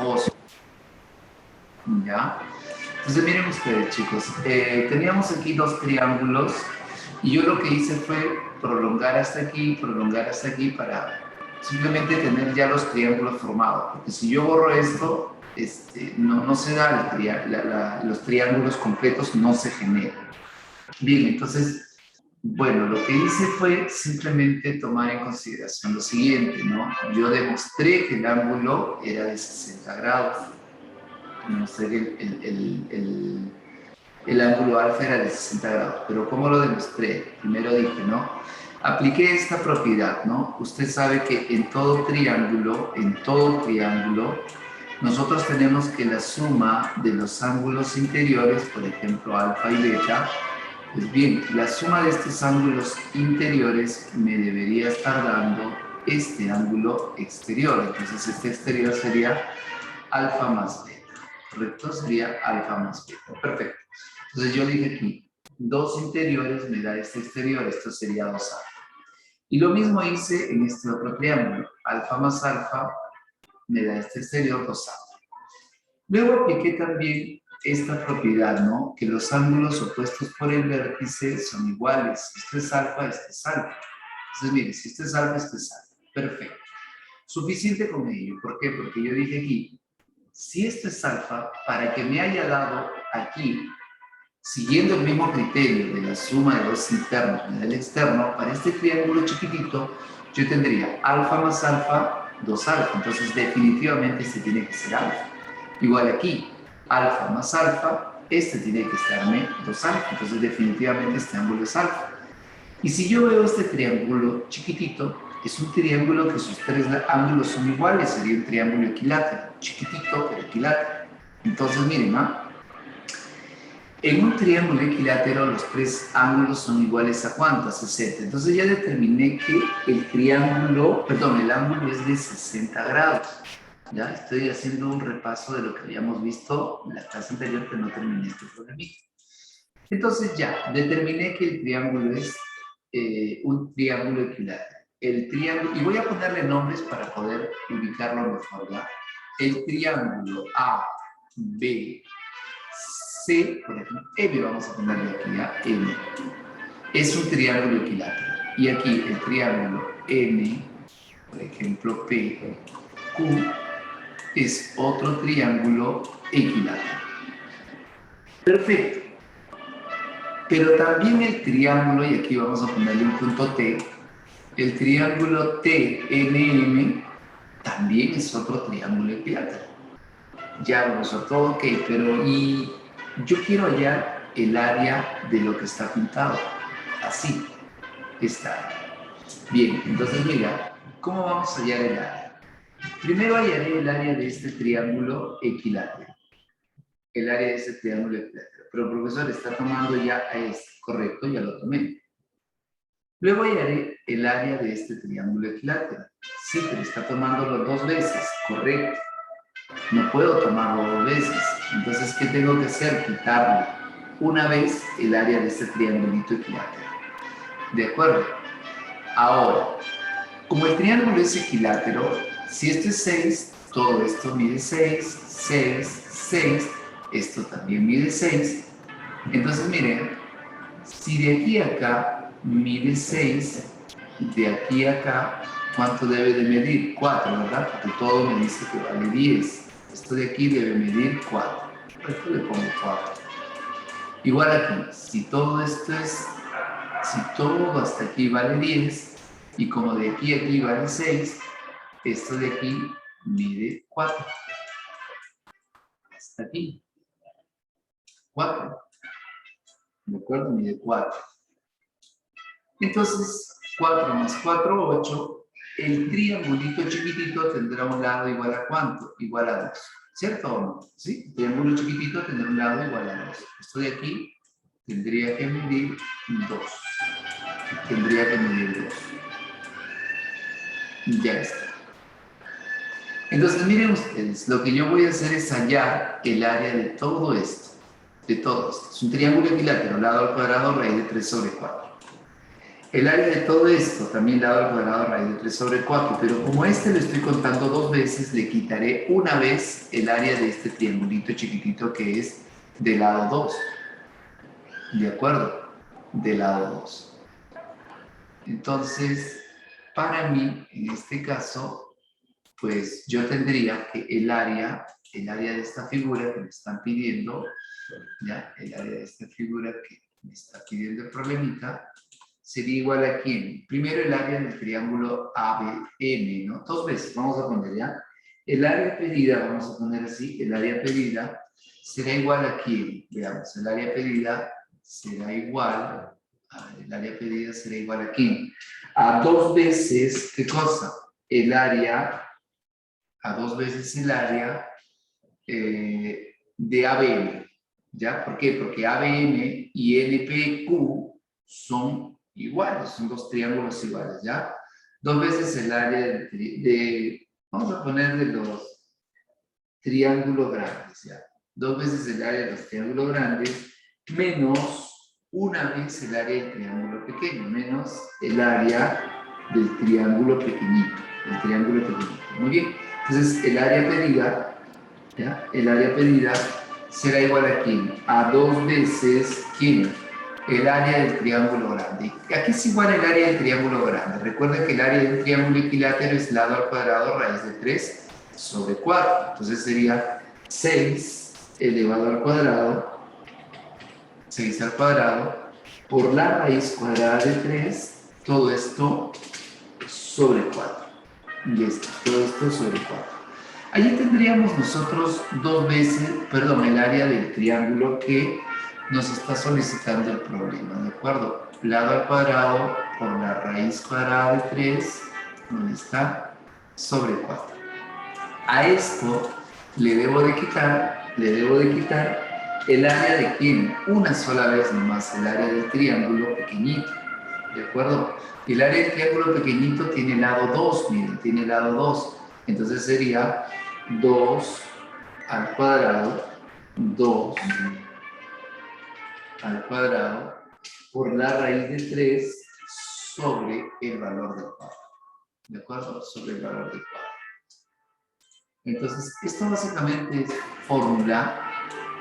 trabajoso. ¿Ya? Entonces miren ustedes, chicos, teníamos aquí dos triángulos y yo lo que hice fue prolongar hasta aquí para simplemente tener ya los triángulos formados, porque si yo borro esto, no se da los triángulos completos, no se generan. Bien, entonces, bueno, lo que hice fue simplemente tomar en consideración lo siguiente, ¿no? Yo demostré que el ángulo era de 60 grados. Demostré que el ángulo alfa era de 60 grados. Pero ¿cómo lo demostré? Primero dije, ¿no? Apliqué esta propiedad, ¿no? Usted sabe que en todo triángulo, nosotros tenemos que la suma de los ángulos interiores, por ejemplo, alfa y beta, pues bien, la suma de estos ángulos interiores me debería estar dando este ángulo exterior. Entonces, este exterior sería alfa más beta. ¿Correcto? Sería alfa más beta. Perfecto. Entonces yo dije aquí, 2 interiores me da este exterior, esto sería 2 alfa. Y lo mismo hice en este otro triángulo, alfa más alfa me da este exterior, 2 alfa. Luego apliqué también esta propiedad, ¿no? Que los ángulos opuestos por el vértice son iguales. Esto es alfa, esto es alfa. Entonces, mire, si esto es alfa, esto es alfa. Perfecto. Suficiente con ello. ¿Por qué? Porque yo dije aquí, si esto es alfa, para que me haya dado aquí, siguiendo el mismo criterio de la suma de dos internos y del externo, para este triángulo chiquitito, yo tendría alfa más alfa, 2 alfa. Entonces, definitivamente este tiene que ser alfa. Igual aquí, alfa más alfa, este tiene que estarme 2 alfa. Entonces, definitivamente este ángulo es alfa. Y si yo veo este triángulo chiquitito, es un triángulo que sus 3 ángulos son iguales, sería un triángulo equilátero, chiquitito pero equilátero. Entonces miren, ¿no? En un triángulo equilátero los 3 ángulos son iguales a ¿cuánto? A 60. Entonces ya determiné que el ángulo es de 60 grados. Ya estoy haciendo un repaso de lo que habíamos visto en la clase anterior, que no terminé este problemita. Entonces ya, determiné que el triángulo es un triángulo equilátero. El triángulo, y voy a ponerle nombres para poder ubicarlo mejor, ¿ya? El triángulo A, B, C, por ejemplo, M, vamos a ponerle aquí, ¿ya? M. Es un triángulo equilátero. Y aquí el triángulo N, por ejemplo, P, Q, es otro triángulo equilátero. Perfecto. Pero también el triángulo, y aquí vamos a ponerle un punto T, el triángulo TNM también es otro triángulo equilátero. Ya vamos a todo, ok, pero y yo quiero hallar el área de lo que está pintado. Así, esta área. Bien, entonces mira, ¿cómo vamos a hallar el área? Primero hallaré el área de este triángulo equilátero. El área de este triángulo equilátero. Pero profesor, está tomando ya a este, correcto, ya lo tomé. Luego hallaré el área de este triángulo equilátero. Sí, pero está tomándolo 2 veces, correcto. No puedo tomarlo 2 veces. Entonces, ¿qué tengo que hacer? Quitarle una vez el área de este triangulito equilátero. ¿De acuerdo? Ahora, como el triángulo es equilátero, si esto es 6, todo esto mide 6, 6, 6, esto también mide 6. Entonces, miren, si de aquí a acá mide 6, de aquí a acá, ¿cuánto debe de medir? 4, ¿verdad? Porque todo me dice que vale 10. Esto de aquí debe medir 4. Esto le pongo 4. Igual aquí, si todo hasta aquí vale 10, y como de aquí a aquí vale 6, esto de aquí mide 4. Hasta aquí. 4. ¿De acuerdo? Mide 4. Entonces, 4 más 4, 8. El triangulito chiquitito tendrá un lado igual a ¿cuánto? Igual a 2. ¿Cierto o no? ¿Sí? El triángulo chiquitito tendrá un lado igual a 2. Esto de aquí tendría que medir 2. Tendría que medir 2. Ya está. Entonces, miren ustedes, lo que yo voy a hacer es hallar el área de todo esto. De todo esto. Es un triángulo equilátero, lado al cuadrado, raíz de 3 sobre 4. El área de todo esto, también dado al cuadrado raíz de 3 sobre 4, pero como este lo estoy contando dos veces, le quitaré una vez el área de este triangulito chiquitito que es del lado 2. ¿De acuerdo? Del lado 2. Entonces, para mí, en este caso, pues yo tendría que el área de esta figura que me están pidiendo, ¿ya? El área de esta figura que me está pidiendo el problemita, sería igual a quién. Primero el área del triángulo ABM, ¿no? Dos veces, vamos a poner ya. El área pedida, vamos a poner así, el área pedida será igual a quién. Veamos, el área pedida será igual, a ver, el área pedida será igual a quién. A dos veces, ¿qué cosa? El área, a dos veces el área de ABM. ¿Ya? ¿Por qué? Porque ABM y NPQ son iguales, son dos triángulos iguales, ¿ya? Dos veces el área vamos a poner de los triángulos grandes, ¿ya? Dos veces el área de los triángulos grandes, menos una vez el área del triángulo pequeño, menos el área del triángulo pequeñito, el triángulo pequeñito. Muy bien, entonces el área pedida, ¿ya? El área pedida será igual a quién? A dos veces quién? El área del triángulo grande. ¿A qué es igual el área del triángulo grande? Recuerden que el área del triángulo equilátero es lado al cuadrado raíz de 3 sobre 4. Entonces sería 6 elevado al cuadrado, 6 al cuadrado, por la raíz cuadrada de 3, todo esto sobre 4. Y esto, todo esto sobre 4. Allí tendríamos nosotros dos veces, perdón, el área del triángulo que nos está solicitando el problema, ¿de acuerdo? Lado al cuadrado por la raíz cuadrada de 3, ¿dónde está? Sobre 4. A esto le debo de quitar el área de quién, una sola vez nomás, el área del triángulo pequeñito, ¿de acuerdo? Y el área del triángulo pequeñito tiene lado 2, miren, tiene lado 2. Entonces sería 2 al cuadrado, 2 al cuadrado por la raíz de 3 sobre el valor del cuadrado. ¿De acuerdo? Sobre el valor del cuadrado. Entonces, esto básicamente es fórmula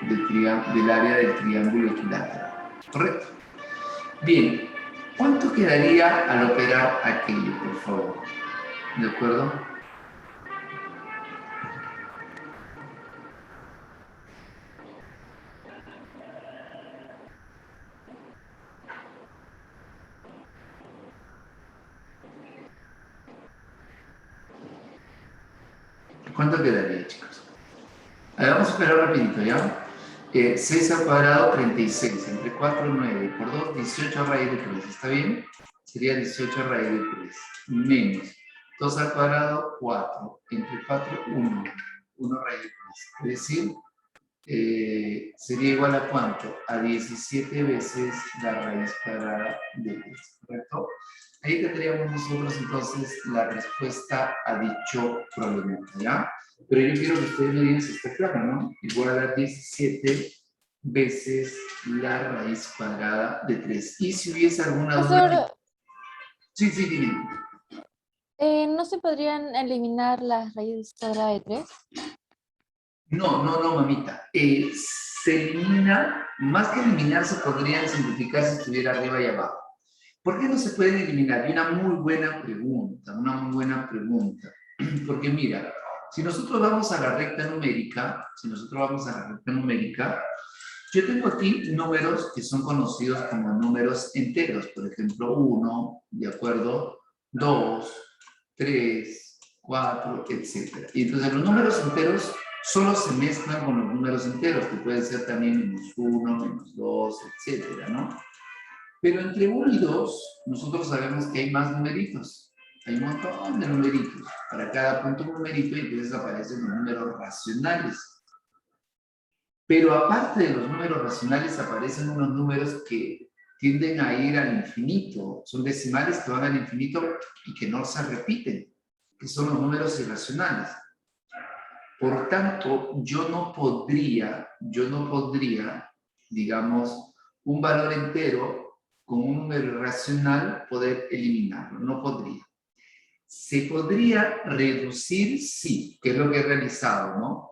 del área del triángulo equilátero. ¿Correcto? Bien, ¿cuánto quedaría al operar aquello, por favor? ¿De acuerdo? ¿Cuánto quedaría, chicos? Vamos a operar rapidito, ¿ya? 6 al cuadrado, 36. Entre 4, 9. Por 2, 18 raíz de 3. ¿Está bien? Sería 18 raíz de 3. Menos 2 al cuadrado, 4. Entre 4, 1. 1 raíz de 3. Es decir, sería igual a ¿cuánto? A 17 veces la raíz cuadrada de 3. ¿Correcto? Ahí tendríamos nosotros entonces la respuesta a dicho problema, ¿ya? Pero yo quiero que ustedes me digan si está claro, ¿no? Igual a 17 veces la raíz cuadrada de 3. Y si hubiese alguna duda... Profesor, Sí, sí, dime. ¿no se podrían eliminar las raíces cuadradas de 3? No, no, no, mamita. Se elimina, más que eliminar, se podrían simplificar si estuviera arriba y abajo. ¿Por qué no se pueden eliminar? Y una muy buena pregunta, una muy buena pregunta. Porque mira, si nosotros vamos a la recta numérica, yo tengo aquí números que son conocidos como números enteros, por ejemplo, 1, ¿de acuerdo? 2, 3, 4, etc. Y entonces los números enteros solo se mezclan con los números enteros, que pueden ser también -1, -2, etcétera, ¿no? Pero entre 1 y 2, nosotros sabemos que hay más numeritos. Hay un montón de numeritos. Para cada punto numerito, y entonces aparecen los números racionales. Pero aparte de los números racionales, aparecen unos números que tienden a ir al infinito. Son decimales que van al infinito y que no se repiten, que son los números irracionales. Por tanto, yo no podría, digamos, un valor entero con un número irracional poder eliminarlo. No podría. ¿Se podría reducir? Sí, que es lo que he realizado, ¿no?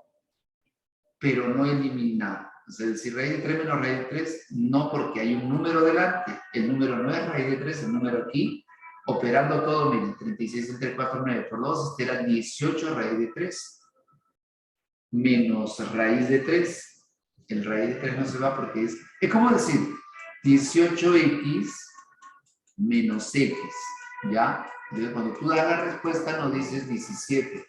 Pero no eliminar. Es decir, raíz de 3 menos raíz de 3, no, porque hay un número delante. El número no es raíz de 3, el número aquí, operando todo, miren, 36 entre 4, 9 por 2, este era 18 raíz de 3, menos raíz de 3. El raíz de 3 no se va porque es como decir, 18x menos x, ¿ya? Entonces, cuando tú das la respuesta no dices 17,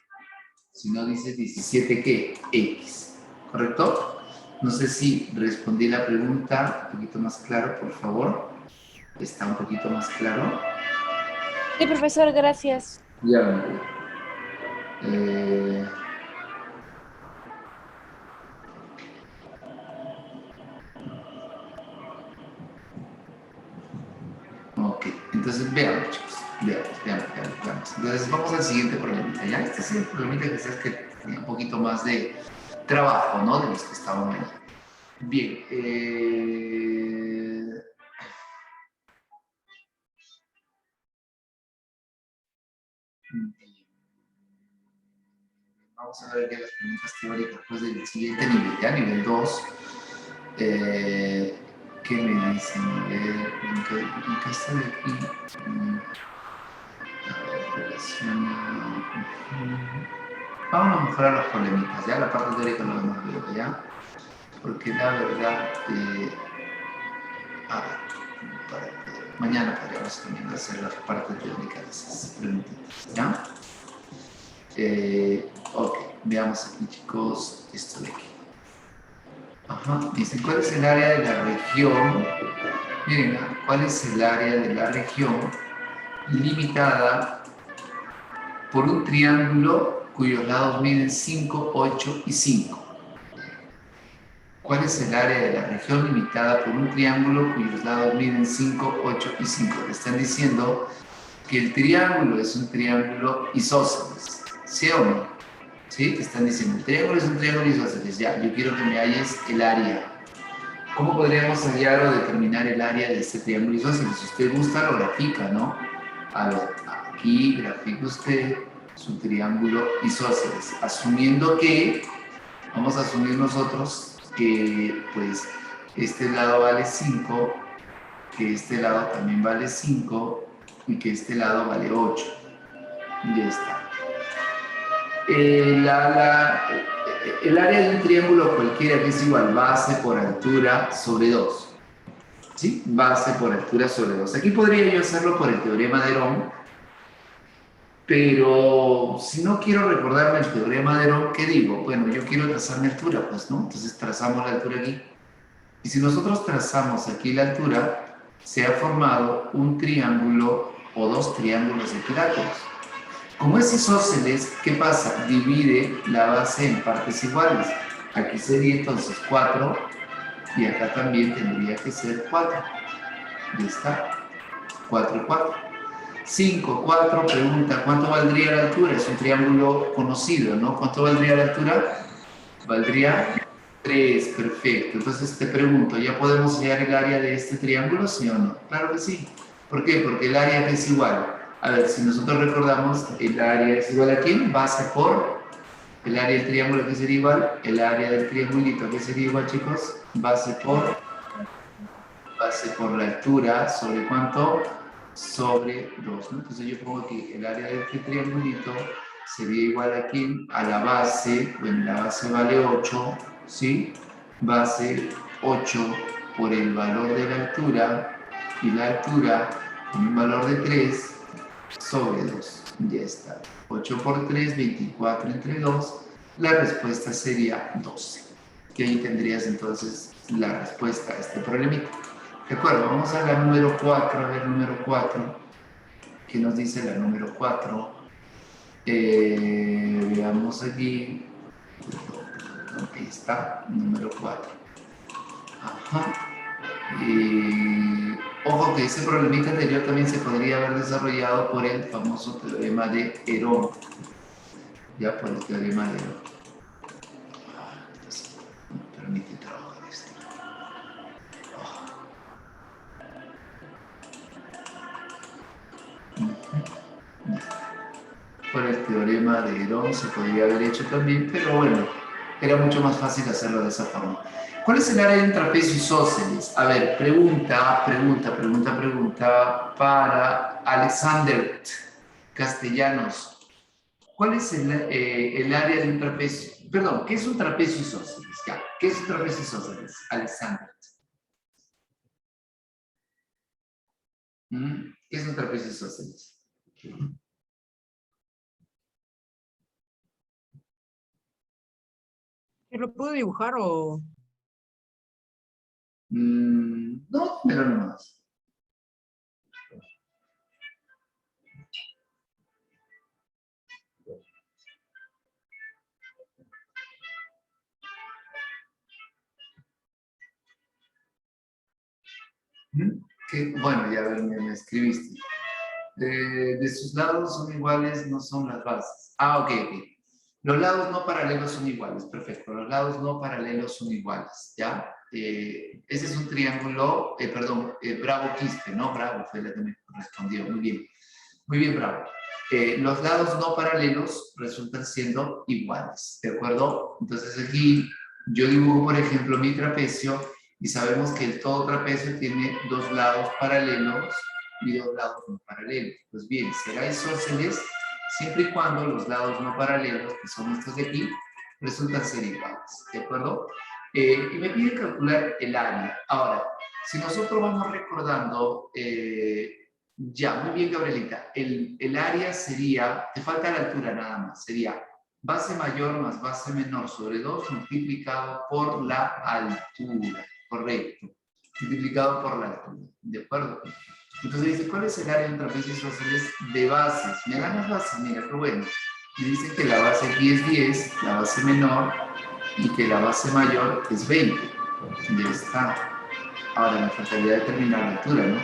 sino dices 17, ¿qué? X, ¿correcto? No sé si respondí la pregunta un poquito más claro, por favor. ¿Está un poquito más claro? Sí, profesor, gracias. Ya. Ok, entonces veamos, chicos. Veamos. Entonces vamos al siguiente problemita, ¿ya? Este es el problemita que sabes que tiene un poquito más de trabajo, ¿no? De los que estaban ahí. Bien. Vamos a ver que las preguntas teóricas pues, del siguiente nivel, ya nivel 2. ¿Qué me dicen? A ver, ¿en qué está de aquí? Vamos a mejorar los problemitas, ¿ya? La parte teórica lo vemos luego, ¿ya? Porque la verdad, a ver, mañana podríamos también hacer la parte teórica de esas preguntitas, ¿ya? Ok, veamos aquí, chicos, esto de aquí. Ajá, dice, ¿cuál es el área de la región? Miren, ¿cuál es el área de la región limitada por un triángulo cuyos lados miden 5, 8 y 5? ¿Cuál es el área de la región limitada por un triángulo cuyos lados miden 5, 8 y 5? Le están diciendo que el triángulo es un triángulo isósceles, ¿sí o no? ¿Sí? Te están diciendo, el triángulo es un triángulo isósceles. Ya, yo quiero que me halles el área. ¿Cómo podríamos hallar o determinar el área de este triángulo isósceles? Si usted gusta, lo grafica, ¿no? A ver, aquí grafica usted su triángulo isósceles, asumiendo que, vamos a asumir nosotros que, pues, este lado vale 5, que este lado también vale 5 y que este lado vale 8. Ya está. El área de un triángulo cualquiera que es igual base por altura sobre 2. ¿Sí? Base por altura sobre 2. Aquí podría yo hacerlo por el teorema de Herón, pero si no quiero recordarme el teorema de Herón, ¿qué digo? Bueno, yo quiero trazar mi altura, pues, ¿no? Entonces trazamos la altura aquí. Y si nosotros trazamos aquí la altura, se ha formado un triángulo o dos triángulos equiláteros. Como es isósceles, ¿qué pasa? Divide la base en partes iguales. Aquí sería entonces 4 y acá también tendría que ser 4. Ya está. 4 y 4. 5, 4, pregunta, ¿cuánto valdría la altura? Es un triángulo conocido, ¿no? ¿Cuánto valdría la altura? Valdría 3, perfecto. Entonces te pregunto, ¿ya podemos hallar el área de este triángulo, sí o no? Claro que sí. ¿Por qué? Porque el área es igual. A ver, si nosotros recordamos, el área es igual a ¿quién? Base por el área del triángulo, que sería igual, el área del triangulito, que sería igual, chicos, base por la altura, ¿sobre cuánto? Sobre 2, ¿no? Entonces yo pongo aquí el área de este triangulito sería igual aquí a la base, bueno, la base vale 8, ¿sí? Base 8 por el valor de la altura, y la altura con un valor de 3 sobre 2. Ya está. 8 por 3, 24 entre 2. La respuesta sería 12. Que ahí tendrías entonces la respuesta a este problemita. De acuerdo, vamos a la número 4, a ver número 4. ¿Qué nos dice la número 4? Veamos aquí. Ahí está, número 4. Ajá. Ojo que ese problemita anterior también se podría haber desarrollado por el famoso teorema de Herón. Ya por el teorema de Herón. No me permite trabajar esto. el teorema de Herón, se podría haber hecho también, pero bueno, era mucho más fácil hacerlo de esa forma. ¿Cuál es el área de un trapecio isósceles? A ver, pregunta para Alexander Castellanos. ¿Cuál es el área de un trapecio? Perdón, ¿qué es un trapecio isósceles? Ya, ¿qué es un trapecio isósceles? Alexander. ¿Qué es un trapecio isósceles? ¿Lo puedo dibujar o...? No, pero no más. Bueno, ya me escribiste. De sus lados son iguales, no son las bases. Ok. Los lados no paralelos son iguales, perfecto. Los lados no paralelos son iguales, ¿ya? Ese es un triángulo, Bravo Quispe, ¿no? Bravo fue la que me respondió, muy bien. Muy bien, Bravo. Los lados no paralelos resultan siendo iguales, ¿de acuerdo? Entonces aquí yo dibujo, por ejemplo, mi trapecio y sabemos que el todo trapecio tiene dos lados paralelos y dos lados no paralelos. Pues bien, será isósceles siempre y cuando los lados no paralelos, que son estos de aquí, resultan ser iguales, ¿de acuerdo? Y me pide calcular el área. Ahora, si nosotros vamos recordando, ya, muy bien, Gabrielita, el área sería, te falta la altura nada más, sería base mayor más base menor sobre 2 multiplicado por la altura, correcto, multiplicado por la altura, ¿de acuerdo? Entonces dice, ¿cuál es el área de un trapecio isósceles de bases? Me dan las bases, mira, qué bueno. Y dice que la base aquí es 10, la base menor, y que la base mayor es 20. Ya está. Ahora me faltaría determinar la altura, ¿no?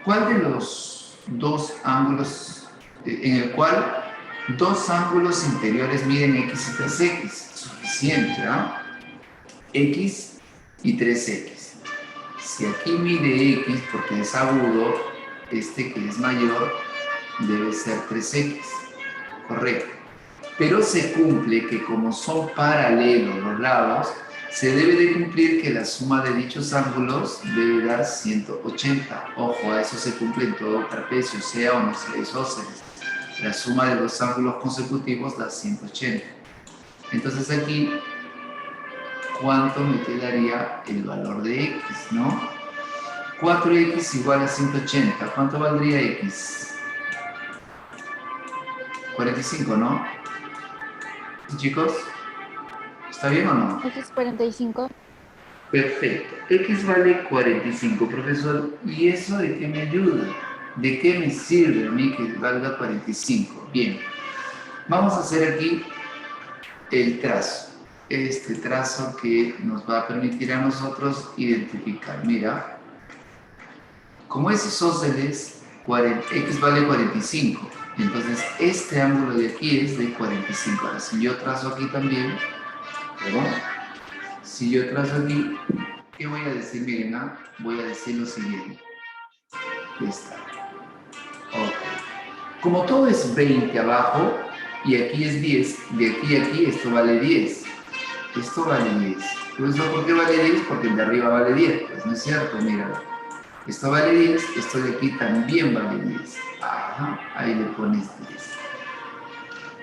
¿Cuál de los dos ángulos, en el cual dos ángulos interiores miden x y 3x? Suficiente, ¿ah? X y 3x. Si aquí mide x porque es agudo, este que es mayor debe ser 3x, correcto. Pero se cumple que como son paralelos los lados, se debe de cumplir que la suma de dichos ángulos debe dar 180. Ojo, a eso se cumple en todo trapecio, sea o no sea isósceles. La suma de los ángulos consecutivos da 180. Entonces aquí, ¿cuánto me quedaría el valor de x, no? 4x igual a 180. ¿Cuánto valdría x? 45, ¿no? Chicos, ¿está bien o no? X 45. Perfecto. X vale 45, profesor. ¿Y eso de qué me ayuda? ¿De qué me sirve a mí que valga 45? Bien. Vamos a hacer aquí el trazo. Este trazo que nos va a permitir a nosotros identificar. Mira, como es isósceles, X vale 45. Entonces, este ángulo de aquí es de 45. Ahora, si yo trazo aquí también, perdón, si yo trazo aquí, ¿qué voy a decir? Miren, voy a decir lo siguiente. Ahí está. Ok. Como todo es 20 abajo y aquí es 10, de aquí a aquí esto vale 10. Esto vale 10. Entonces, ¿por qué vale 10? Porque el de arriba vale 10. Pues no es cierto, mira. Esto vale 10, esto de aquí también vale 10. Ajá, ahí le pones 10.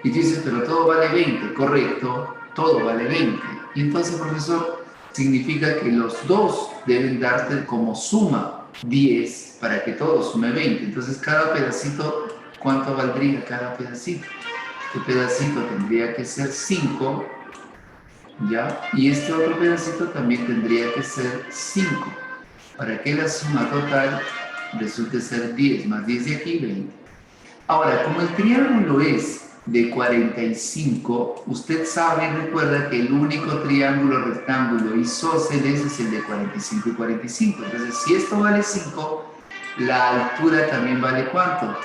Y tú dices, pero todo vale 20. Correcto, todo vale 20. Y entonces, profesor, significa que los dos deben darte como suma 10 para que todo sume 20. Entonces, cada pedacito, ¿cuánto valdría cada pedacito? Este pedacito tendría que ser 5, ¿ya? Y este otro pedacito también tendría que ser 5. Para que la suma total resulte ser 10, más 10 de aquí, 20. Ahora, como el triángulo es de 45, usted sabe y recuerda que el único triángulo rectángulo isósceles es el de 45 y 45. Entonces, si esto vale 5, la altura también vale ¿cuánto?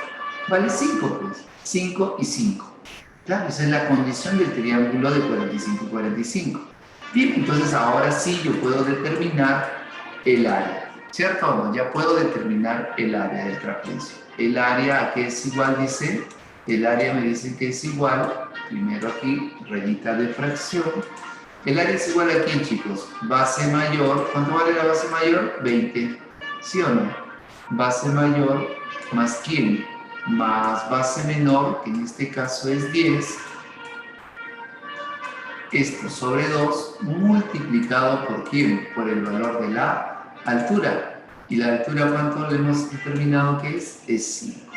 Vale 5, pues. 5 y 5. Claro, esa es la condición del triángulo de 45 y 45. Bien, entonces ahora sí yo puedo determinar el área, ¿cierto o no? Ya puedo determinar el área del trapecio. El área a que es igual, dice El área me dicen que es igual, primero aquí, rayita de fracción. El área es igual aquí, chicos. Base mayor, ¿cuánto vale la base mayor? 20, ¿sí o no? Base mayor más quién, más base menor, que en este caso es 10. Esto sobre 2 multiplicado por quién, por el valor de la altura. ¿Y la altura cuánto le hemos determinado que es? Es 5.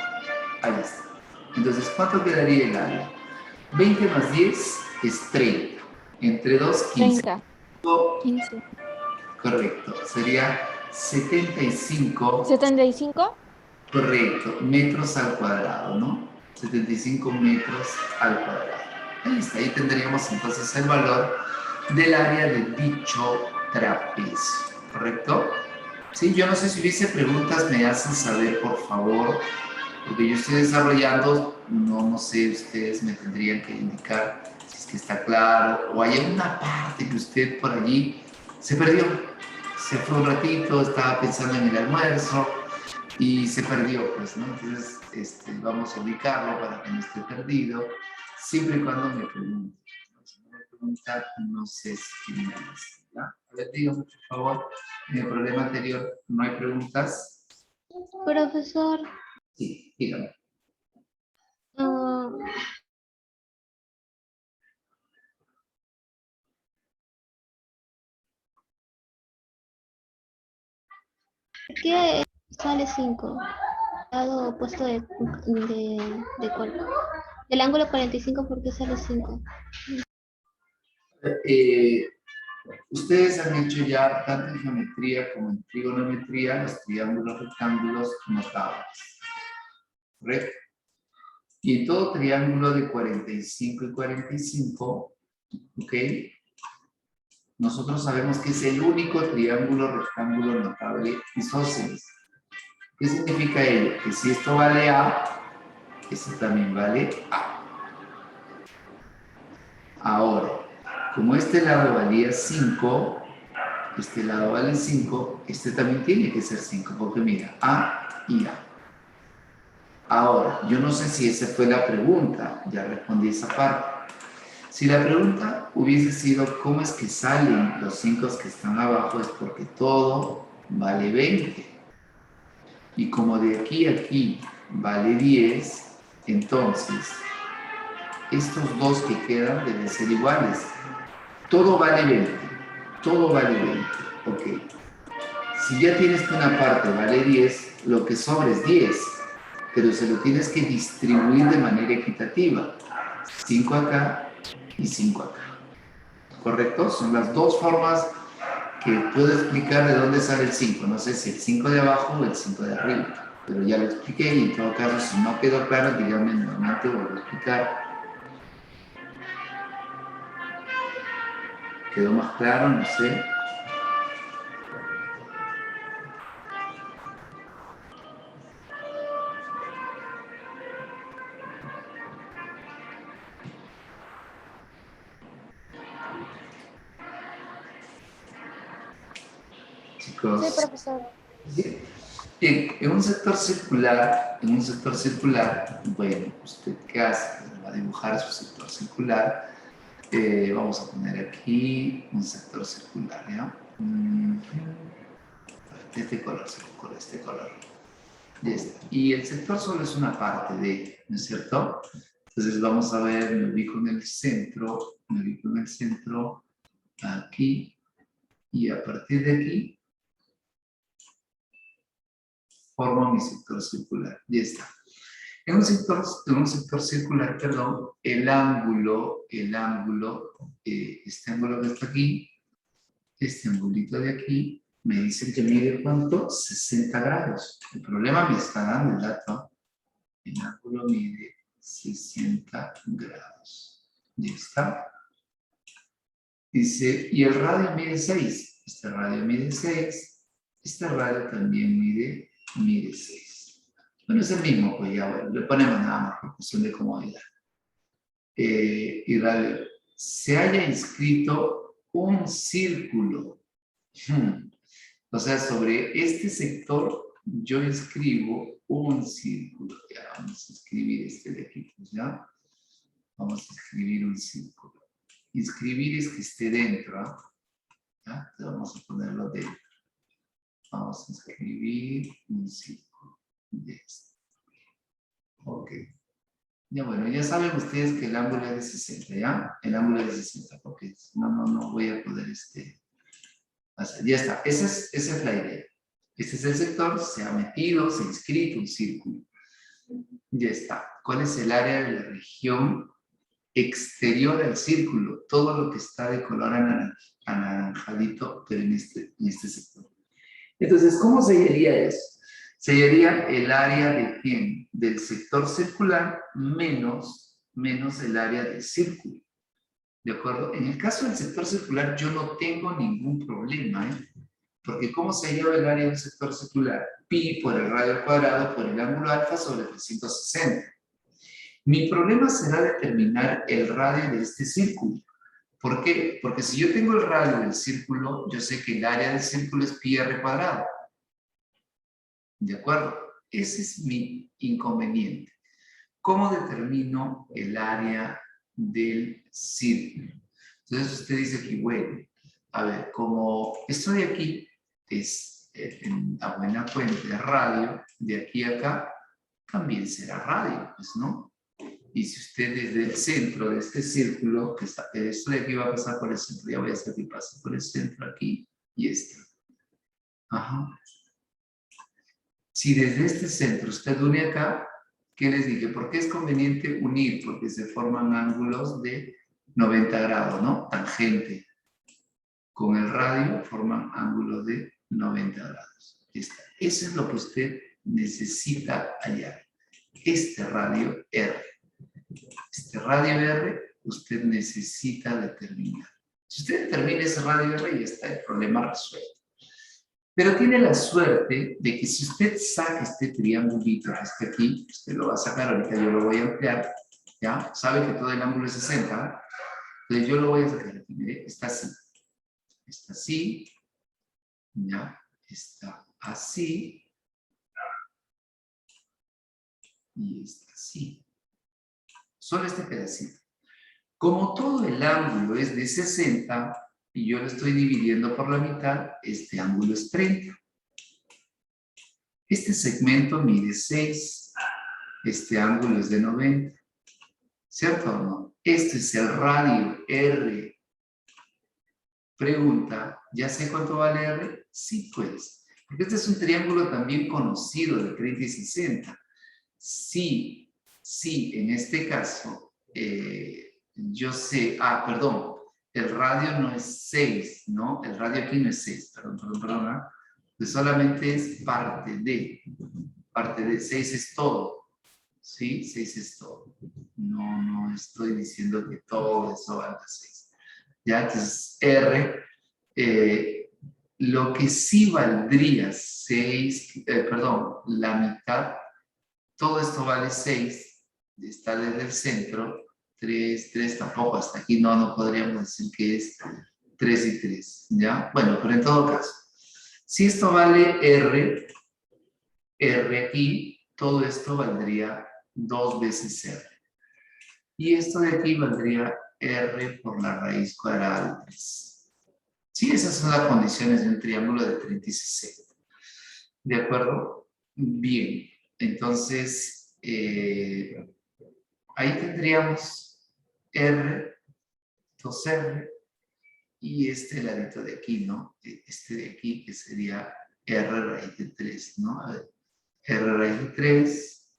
Ahí está. Entonces, ¿cuánto quedaría el área? 20 más 10 es 30. Entre 2, 15. 30. 15. Correcto. Sería 75. 75. Correcto. Metros al cuadrado, ¿no? 75 metros al cuadrado. Ahí está. Ahí tendríamos entonces el valor del área de dicho trapecio. ¿Correcto? Sí, yo no sé si hubiese preguntas, me hacen saber, por favor. Porque yo estoy desarrollando, no sé, ustedes me tendrían que indicar si es que está claro, o hay alguna parte que usted por allí se perdió, se fue un ratito, estaba pensando en el almuerzo y se perdió, pues, ¿no? Entonces, vamos a ubicarlo para que no esté perdido, siempre y cuando me pregunte. Si no me pregunta, no sé si tiene una lista, ¿ya? A ver, dígame, por favor, en el problema anterior no hay preguntas. Profesor, Sí, dígame. ¿Qué sale 5? Lado opuesto de cuál? Del ángulo 45, ¿por qué sale 5? Ustedes han hecho ya tanto en geometría como en trigonometría los triángulos rectángulos notables, ¿correcto? Y en todo triángulo de 45 y 45, ¿ok? Nosotros sabemos que es el único triángulo rectángulo notable isósceles. ¿Qué significa ello? Que si esto vale A, esto también vale A. Ahora, como este lado valía 5, este lado vale 5, este también tiene que ser 5, porque mira, A y A. Ahora, yo no sé si esa fue la pregunta, ya respondí esa parte. Si la pregunta hubiese sido cómo es que salen los 5 que están abajo, es porque todo vale 20. Y como de aquí a aquí vale 10, entonces estos dos que quedan deben ser iguales. Todo vale 20. Todo vale 20. Ok. Si ya tienes que una parte vale 10, lo que sobra es 10. Pero se lo tienes que distribuir de manera equitativa. 5 acá y 5 acá. ¿Correcto? Son las dos formas que puedo explicar de dónde sale el 5. No sé si el 5 de abajo o el 5 de arriba. Pero ya lo expliqué y en todo caso, si no quedó claro, díganme nuevamente, vuelvo a explicar. ¿Quedó más claro? No sé. Chicos. Sí, profesor. Bien, en un sector circular, bueno, ¿usted qué hace? Va a dibujar su sector circular. Vamos a poner aquí un sector circular, ¿ya? Este color, con este color. Ya está. Y el sector solo es una parte de, ¿no es cierto? Entonces vamos a ver, me ubico en el centro, aquí, y a partir de aquí, formo mi sector circular. Ya está. En un sector circular, perdón, el ángulo, este ángulo que está aquí, este angulito de aquí, me dicen que mide ¿cuánto? 60 grados. El problema me está dando el dato. El ángulo mide 60 grados. Ya está. Dice, y el radio mide 6. Este radio mide 6. Este radio también mide 6. Bueno, es el mismo, pues ya, bueno, le ponemos nada más por cuestión de comodidad. Y radio, se haya inscrito un círculo. O sea, sobre este sector yo escribo un círculo. Ya, vamos a escribir este de aquí, pues ya. Vamos a escribir un círculo. Inscribir es que esté dentro, ¿ah? ¿Ya? Entonces vamos a ponerlo dentro. Vamos a escribir un círculo. Yes. Ok. Ya bueno, ya saben ustedes que el ángulo es de 60, ¿ya? El ángulo es de 60, porque no voy a poder hacer. Ya está, esa es la idea. Este es el sector, se ha metido, se ha inscrito un círculo. Ya está. ¿Cuál es el área de la región exterior al círculo? Todo lo que está de color anaranjadito, pero en este sector. Entonces, ¿cómo se hallaría eso? Se hallaría el área de ¿quién? Del sector circular menos el área del círculo. ¿De acuerdo? En el caso del sector circular yo no tengo ningún problema, ¿eh? Porque ¿cómo se halla el área del sector circular? Pi por el radio al cuadrado por el ángulo alfa sobre 360. Mi problema será determinar el radio de este círculo. ¿Por qué? Porque si yo tengo el radio del círculo, yo sé que el área del círculo es pi r cuadrado. ¿De acuerdo? Ese es mi inconveniente. ¿Cómo determino el área del círculo? Entonces usted dice aquí, bueno, a ver, como esto de aquí es en la buena cuenta de radio, de aquí a acá, también será radio, pues, ¿no? Y si usted desde el centro de este círculo, que está, esto de aquí va a pasar por el centro, ya voy a hacer que pase por el centro aquí y este. Ajá. Si desde este centro usted une acá, ¿qué les dije? ¿Por qué es conveniente unir? Porque se forman ángulos de 90 grados, ¿no? Tangente. Con el radio forman ángulos de 90 grados. Eso es lo que usted necesita hallar. Este radio R. Este radio R usted necesita determinar. Si usted determina ese radio R, ya está el problema resuelto. Pero tiene la suerte de que si usted saca este triangulito que está aquí, usted lo va a sacar, ahorita yo lo voy a ampliar, ¿ya? Sabe que todo el ángulo es 60, ¿no? Entonces yo lo voy a sacar aquí, mire, está así, ¿ya? Está así, y está así. Solo este pedacito. Como todo el ángulo es de 60, y yo lo estoy dividiendo por la mitad, este ángulo es 30. Este segmento mide 6, este ángulo es de 90. ¿Cierto o no? Este es el radio R. Pregunta, ¿ya sé cuánto vale R? Sí, pues. Porque este es un triángulo también conocido de 30 y 60. Sí, en este caso, yo sé, perdón, el radio no es 6, ¿no? El radio aquí no es 6, perdón. Pues solamente es parte de 6 es todo, ¿sí? 6 es todo. No estoy diciendo que todo eso valga 6. Ya, entonces R, lo que sí valdría 6, la mitad, todo esto vale 6, está desde el centro, 3 tampoco, hasta aquí no podríamos decir que es 3 y 3, ¿ya? Bueno, pero en todo caso, si esto vale R aquí, todo esto valdría 2 veces R. Y esto de aquí valdría R por la raíz cuadrada de 3. Sí, esas son las condiciones de un triángulo de 30 y 60. ¿De acuerdo? Bien, entonces, ahí tendríamos R, 2R, y este ladito de aquí, ¿no? Este de aquí que sería R raíz de 3, ¿no? A ver, R raíz de 3,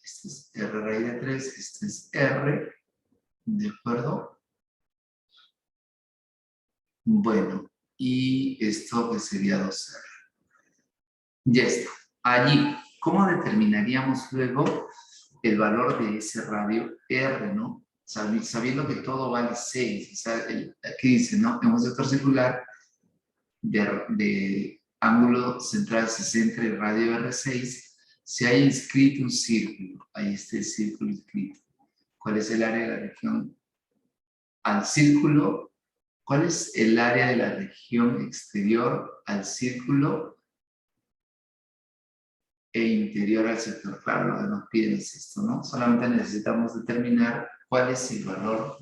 este es R raíz de 3, este es R, ¿de acuerdo? Bueno, y esto que sería 2R. Ya está. Allí, ¿cómo determinaríamos luego el valor de ese radio R, ¿no? Sabiendo que todo vale 6. O sea, aquí dice, ¿no? En un sector circular de ángulo central 60 y radio R6, se haya inscrito un círculo. Ahí está el círculo inscrito. ¿Cuál es el área de la región al círculo? ¿Cuál es el área de la región exterior al círculo? e interior al sector. Claro, lo que nos piden es esto, ¿no? Solamente necesitamos determinar cuál es el valor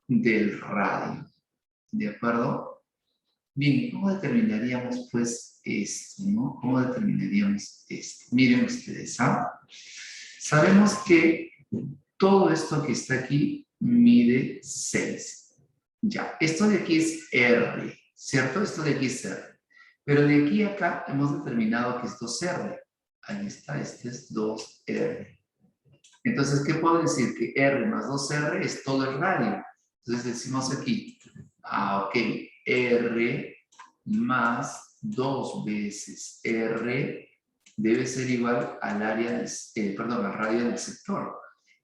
del radio. ¿De acuerdo? Bien, ¿cómo determinaríamos pues esto, no? ¿Cómo determinaríamos esto? Miren ustedes, ¿ah? Sabemos que todo esto que está aquí mide 6. Ya, esto de aquí es R, ¿cierto? Esto de aquí es R. Pero de aquí a acá hemos determinado que esto es R. Ahí está, este es 2R. Entonces, ¿qué puedo decir? Que R más 2R es todo el radio. Entonces decimos aquí, ok, R más 2 veces R debe ser igual al área, al radio del sector.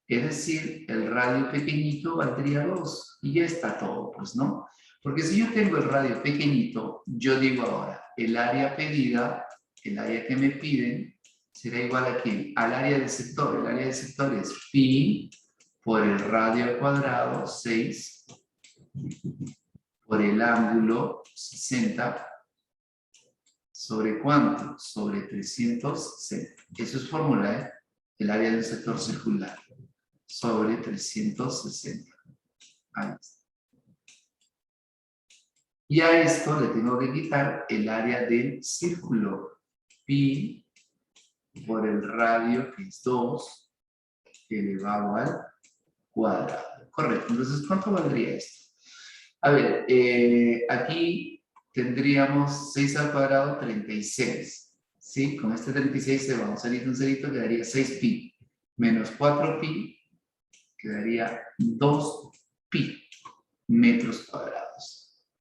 Es decir, el radio pequeñito valdría 2 y ya está todo, pues, ¿no? Porque si yo tengo el radio pequeñito, yo digo ahora, el área pedida, el área que me piden, será igual a ¿quién? Al área del sector. El área del sector es pi por el radio al cuadrado, 6, por el ángulo, 60, ¿sobre cuánto? Sobre 360. Eso es fórmula, ¿eh? El área del sector circular. Sobre 360. Ahí está. Y a esto le tengo que quitar el área del círculo. Pi por el radio, que es 2, elevado al cuadrado. Correcto. Entonces, ¿cuánto valdría esto? A ver, aquí tendríamos 6 al cuadrado, 36. ¿Sí? Con este 36 se va un cerito, quedaría 6pi. Menos 4pi, quedaría 2pi metros cuadrados.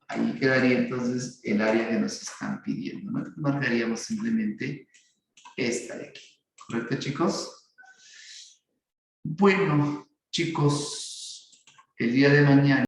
Ahí quedaría entonces el área que nos están pidiendo, ¿no? Marcaríamos simplemente esta de aquí. ¿Correcto, chicos? Bueno, chicos, el día de mañana